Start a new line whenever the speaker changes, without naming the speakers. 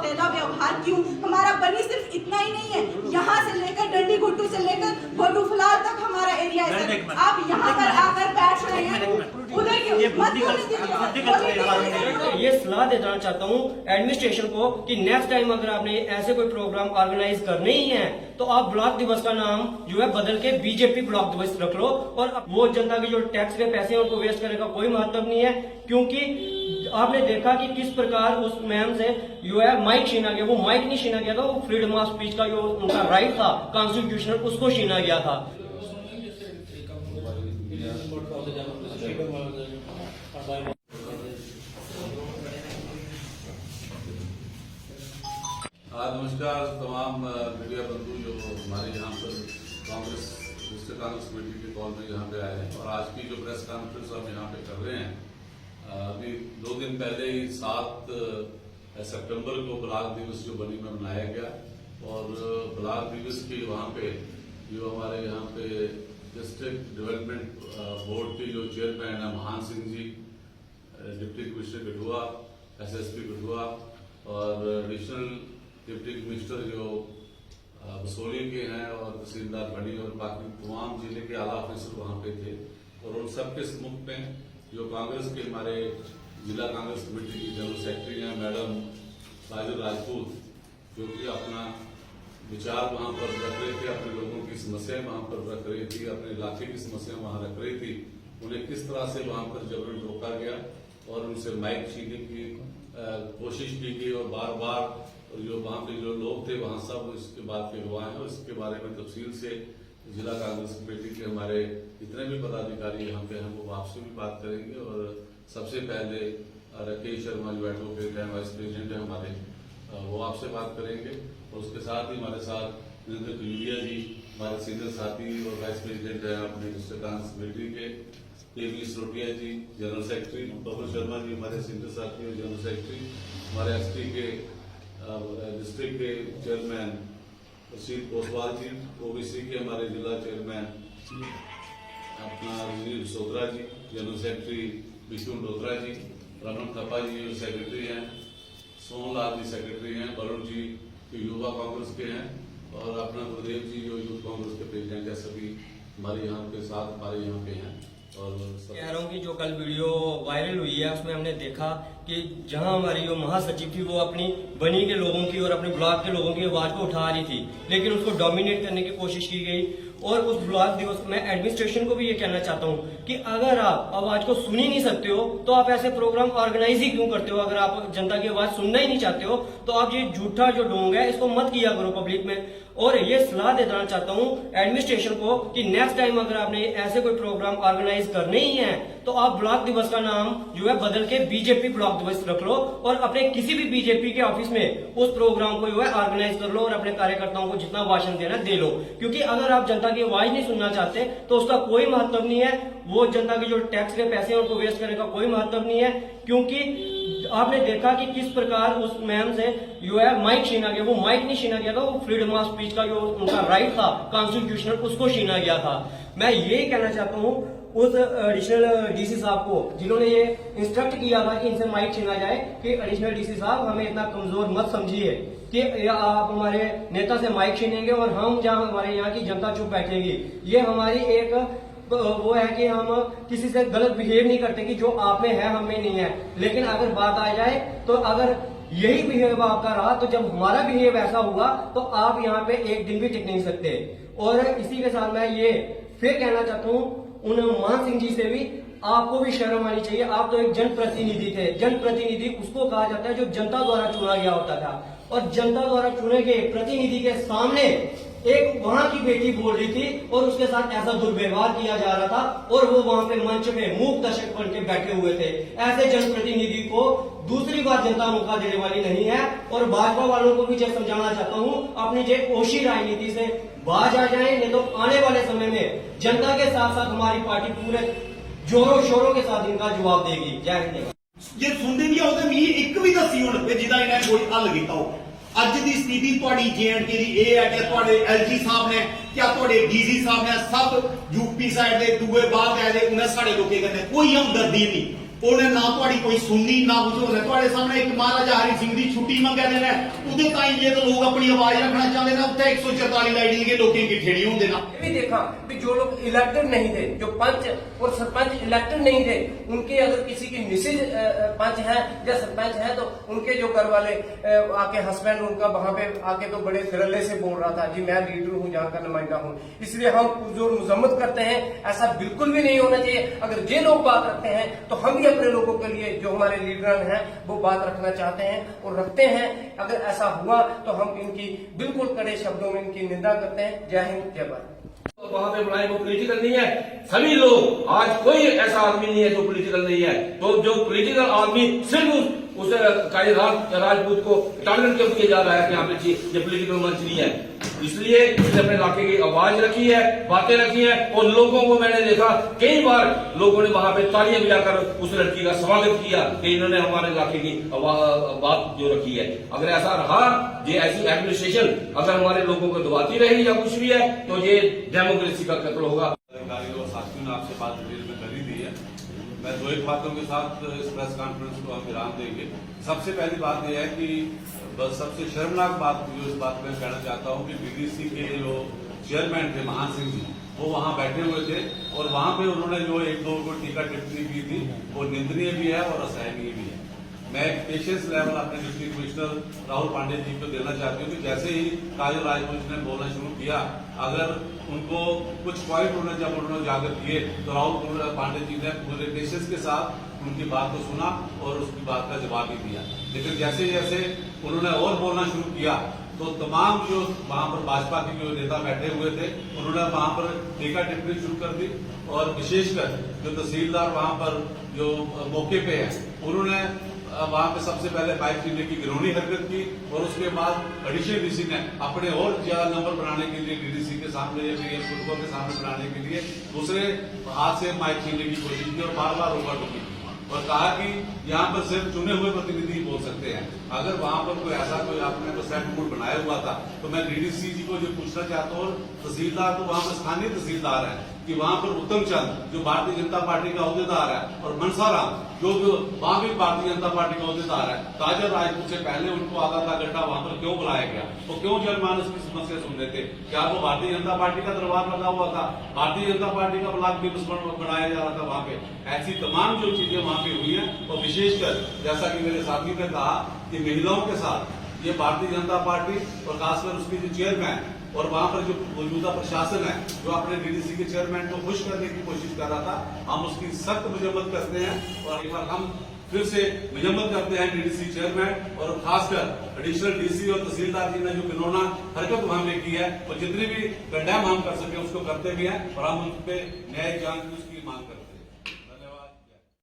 अकेला व्यवहार क्यों? हमारा बनी सिर्फ इतना ही नहीं है, यहाँ से लेकर डंडी घुट्टू से लेकर भोलूफलार तक हमारा एरिया है सर। आप यहाँ पर आकर बैठ रहे हैं, उधर क्यों?
ये सलाह देना चाहता हूँ एडमिनिस्ट्रेशन को कि नेक्स्ट टाइम अगर आपने ऐसे कोई प्रोग्राम ऑर्गेनाइज करने ही है तो आप ब्लॉक दिवस का नाम जो है बदल के बीजेपी ब्लॉक दिवस रख लो। और वो जनता के जो टैक्स के पैसे हैं उनको वेस्ट करने का कोई महत्व नहीं है, क्योंकि आपने देखा कि किस प्रकार उस मैम से जो है माइक छीना गया। वो माइक नहीं छीना गया था, वो फ्रीडम ऑफ स्पीच का जो उनका राइट था कॉन्स्टिट्यूशनल, उसको छीना गया था।
नमस्कार तमाम मीडिया बंधु जो हमारे यहाँ पर कांग्रेस डिस्ट्रिक्ट कांग्रेस कमेटी के कॉल में यहाँ पे आए हैं, और आज की जो प्रेस कॉन्फ्रेंस हम यहाँ पे कर रहे हैं, अभी 2 दिन पहले ही 7 सितंबर को ब्लॉक दिवस जो बनी में मनाया गया। और ब्लॉक दिवस की वहाँ पे जो हमारे यहाँ पे डिस्ट्रिक्ट डेवलपमेंट बोर्ड के जो चेयरमैन है Mahan Singh ji, deputy commissioner Kathua, SSP Kathua और एडिशनल डिप्टी कमिश्नर जो बसोली के हैं और तहसीलदार बनी और बाकी तमाम जिले के आला ऑफिसर वहाँ पे थे। और उन सबके सम्मुख में जो कांग्रेस के हमारे जिला कांग्रेस कमेटी की जनरल सेक्रेटरी हैं मैडम साजिद राजपूत, जो कि अपना विचार वहाँ पर रख रहे थे, अपने लोगों की समस्याएं वहाँ पर रख रही थी, अपने इलाके की समस्याएं वहाँ रख रही थी। उन्हें किस तरह से वहाँ पर जबरन रोका गया और उनसे माइक छीनने की कोशिश की गई, और बार बार जो वहाँ पे जो लोग थे वहाँ सब इसके बात के गवाह हैं। और इसके बारे में तफसील से जिला कांग्रेस कमेटी के हमारे जितने भी पदाधिकारी यहाँ पे हैं वो आपसे भी बात करेंगे। और सबसे पहले राकेश शर्मा जो एडवोकेट हैं, वाइस प्रेसिडेंट है हमारे, वो आपसे बात करेंगे। और उसके साथ ही हमारे साथ नरेंद्र कुजुरिया जी हमारे सीनियर साथी और वाइस प्रेसिडेंट है अपने डिस्ट्रिक्ट कांग्रेस कमेटी के, KV सरोटिया जी general secretary, bubble Sharma ji हमारे सीनियर साथी और जनरल सेक्रेटरी, हमारे ST के डिस्ट्रिक्ट के चेयरमैन रशीद कोसवाल जी, OBC के हमारे जिला चेयरमैन अपना रजनीश सोत्रा जी, जनरल सेक्रेटरी विष्णु डोत्रा जी, रमन थप्पा जी जो सेक्रेटरी हैं, सोनलाल जी सेक्रेटरी हैं, वरुण जी जो युवा कांग्रेस के हैं, और अपना गुरुदेव जी जो यूथ कांग्रेस के प्रेसिडेंट है। सभी हमारे यहाँ के साथ हमारे यहाँ पे हैं। और
कह रहा हूँ कि जो कल वीडियो वायरल हुई है उसमें हमने देखा कि जहां हमारी जो महासचिव थी वो अपनी बनी के लोगों की और अपने ब्लॉक के लोगों की आवाज को उठा रही थी, लेकिन उसको डोमिनेट करने की कोशिश की गई। और उस ब्लॉक दिवस में एडमिनिस्ट्रेशन को भी ये कहना चाहता हूँ कि अगर आप आवाज को सुन ही नहीं सकते हो तो आप ऐसे प्रोग्राम ऑर्गेनाइज ही क्यों करते हो? अगर आप जनता की आवाज सुनना ही नहीं चाहते हो तो आप ये झूठा जो ढोंग है इसको मत किया करो पब्लिक में। और ये सलाह देना चाहता हूँ एडमिनिस्ट्रेशन को कि नेक्स्ट टाइम अगर आपने ऐसे कोई प्रोग्राम ऑर्गेनाइज करने ही है तो आप ब्लॉक दिवस का नाम जो है बदल के बीजेपी ब्लॉक दिवस रख लो, और अपने किसी भी बीजेपी के ऑफिस में उस प्रोग्राम को जो है ऑर्गेनाइज कर लो और अपने कार्यकर्ताओं को जितना भाषण देना दे लो। क्योंकि अगर आप जनता की आवाज नहीं सुनना चाहते तो उसका कोई महत्व नहीं है, वो जनता के जो टैक्स के पैसे हैं उनको वेस्ट करने का कोई महत्व नहीं है। क्योंकि आपने देखा कि किस प्रकार उस मैम से जो है माइक छीना गया। वो माइक नहीं छीना गया था, वो फ्रीडम ऑफ स्पीच का जो उनका राइट था कॉन्स्टिट्यूशनल, उसको छीना गया था। मैं यही कहना चाहता हूँ उस एडिशनल DC साहब को जिन्होंने ये इंस्ट्रक्ट किया था कि इनसे माइक छीना जाए, कि एडिशनल DC साहब हमें इतना कमजोर मत समझिए कि आप हमारे नेता से माइक छीनेंगे और हम जहाँ हमारे यहाँ की जनता चुप बैठेगी। ये हमारी एक वो है कि हम किसी से गलत बिहेव नहीं करते कि जो आप में है हम में नहीं है। लेकिन अगर बात आ जाए तो अगर यही बिहेव आपका रहा तो जब हमारा बिहेव ऐसा हुआ तो आप यहाँ पे एक दिन भी टिक नहीं सकते। और इसी के साथ मैं ये फिर कहना चाहता हूँ उन मान सिंह जी से भी, आपको भी शर्म आनी चाहिए। आप तो एक जनप्रतिनिधि थे। जनप्रतिनिधि उसको कहा जाता है जो जनता द्वारा चुना गया होता था, और जनता द्वारा चुने गए प्रतिनिधि के सामने एक वहां की बेटी बोल रही थी और उसके साथ ऐसा दुर्व्यवहार किया जा रहा था, और वो वहां पे मंच में मूक दर्शक बन के बैठे हुए थे। ऐसे जनप्रतिनिधि को दूसरी बार जनता मौका देने वाली नहीं है। और भाजपा वालों को भी जो समझाना चाहता हूँ, अपनी जो ओशी राजनीति से बाज आ जाए, नहीं तो आने वाले समय में जनता के साथ साथ हमारी पार्टी पूरे जोरों शोरों के साथ इनका जवाब देगी। जय हिंद।
जे सुनते भी आओ मी एक भी दसी हुण जिदा इन्हें कोई हल किया हो। अज की स्थिति थोड़ी J&K की यह है कि थोड़े LG साहब ने, क्या थोड़े DC साहब ने, सब UP साइड के दूए बाहर गए, उन्हें साढ़े लोग कहते कोई हमदर्दी नहीं। ਉਹਨੇ ਨਾ ਤੁਹਾਡੀ ਕੋਈ ਸੁਣਨੀ ਨਾ ਕੁਝ ਹੋਣਾ। ਤੁਹਾਡੇ ਸਾਹਮਣੇ ਇੱਕ ਮਹਾਰਾਜਾ ਹਰੀ ਸਿੰਘ ਦੀ ਛੁੱਟੀ ਮੰਗਿਆ ਦੇਣਾ ਉਹਦੇ ਤਾਈਂ ਜੇ ਤਾਂ ਲੋਕ अपनी आवाज रखना चाहते ना उत्थे 144 लाइटिंग के लोग इकट्ठे नहीं होंगे ना।
ये भी देखा कि जो लोग इलेक्टेड नहीं थे, जो पंच और सरपंच इलेक्टेड नहीं थे, उनके अगर किसी की मिसेज पंच है या सरपंच है तो उनके जो घर वाले आके हस्बैंड उनका वहां पे आके तो बड़े धड़ल्ले से बोल रहा था जी मैं लीडर हूं, यहाँ का नुमाइंदा हूं। इसलिए हम पुरजोर मजम्मत करते हैं, ऐसा बिल्कुल भी नहीं होना चाहिए। अगर ये लोग बात रखते हैं तो हम भी अपने लोगों के लिए जो हमारे लीडर हैं वो बात रखना चाहते हैं और रखते हैं। अगर ऐसा हुआ तो हम इनकी बिल्कुल कड़े शब्दों में इनकी निंदा करते हैं। जय हिंद, जय भारत।
वहां पे बुलाए वो पॉलिटिकल नहीं है, सभी लोग, आज कोई ऐसा आदमी नहीं है जो पॉलिटिकल नहीं है। तो जो पॉलिटिकल आदमी सिर्फ उस राजपूत को टारगेट क्यों किया जा रहा है कि यहाँ पे ये पॉलिटिकल मंच नहीं है। इसलिए इसने अपने इलाके की आवाज रखी है, बातें रखी है और लोगों को मैंने देखा कई बार लोगों ने वहां पे तालियां बजाकर उस लड़की का स्वागत किया कि इन्होंने हमारे इलाके की बात जो रखी है। अगर ऐसा रहा, ये ऐसी एडमिनिस्ट्रेशन अगर हमारे लोगों को दबाती रही या कुछ भी है तो ये डेमोक्रेसी का कत्ल होगा।
अधिकारियों और साथियों ने आपसे बात डिटेल में कर ही दी है। मैं दो एक बातों के साथ इस प्रेस कॉन्फ्रेंस को हम विराम देंगे। सबसे पहली बात यह है कि बस सबसे शर्मनाक बात जो इस बात में कहना चाहता हूं कि बीडीसी के जो चेयरमैन थे महान सिंह जी, वो वहां बैठे हुए थे और वहां पे उन्होंने जो एक दो को टीका टिप्पणी की थी वो निंदनीय भी है और असहनीय भी है। मैं एक पेशेंस लेवल अपने डिप्टी कमिश्नर राहुल पांडे जी को देना चाहती हूँ कि जैसे ही काजल राजपूत ने बोलना शुरू किया, अगर उनको कुछ पॉइंट जब उन्होंने उजागर किए तो राहुल पांडे जी ने पूरे पेशेंस के साथ उनकी बात को सुना और उसकी बात का जवाब भी दिया। लेकिन जैसे जैसे उन्होंने और बोलना शुरू किया तो तमाम जो वहां पर भाजपा के जो नेता बैठे हुए थे उन्होंने वहां पर टीका टिप्पणी शुरू कर दी और विशेषकर जो तहसीलदार वहां पर जो मौके पे है उन्होंने वहां पे सबसे पहले बाइक छीनने की घिनौनी हरकत की और उसके बाद एडिशनल डीसी ने अपने और ज्यादा नंबर बनाने के लिए डीडीसी के सामने या फिर के सामने बनाने के लिए दूसरे हाथ से माइक छीनने की कोशिश की और बार बार रोका टोकी और कहा कि यहाँ पर सिर्फ चुने हुए प्रतिनिधि बोल सकते हैं। अगर वहां पर कोई ऐसा कोई आपने सेट मूड बनाया हुआ था तो मैं डीडीसी जी को जो पूछना चाहता हूँ, तहसीलदार तो वहां पर स्थानीय तहसीलदार है कि वहां पर उत्तम चंद जो भारतीय जनता पार्टी का अहदेदार है और मनसाराम जो वहां भी भारतीय जनता पार्टी का अहदेदार है, काजल राजपूत से पहले उनको आधा घंटा वहां पर क्यों बुलाया गया? वो क्यों जनमानस की समस्या सुन रहे थे? क्या वो भारतीय जनता पार्टी का दरबार लगा हुआ था? भारतीय जनता पार्टी का ब्लॉक दिवस बनाया जा रहा था वहां पे? ऐसी तमाम जो चीजें वहां पे हुई है और विशेषकर जैसा कि मेरे साथी ने कहा कि महिलाओं के साथ ये भारतीय जनता पार्टी और खासकर उसकी जो चेयरमैन और वहां पर जो मौजूदा प्रशासन है जो अपने डीडीसी के चेयरमैन को खुश करने की कोशिश कर रहा था, हम उसकी सख्त मजम्मत करते हैं और एक बार हम फिर से मजम्मत करते हैं डीडीसी चेयरमैन और खासकर एडिशनल डीसी और तहसीलदार जी ने जो घिनौना हरकत वहां में की है और जितनी भी कंडेम हम कर सके उसको करते भी हैं और हम उन पे न्यायिक जांच की उसकी मांग करते हैं।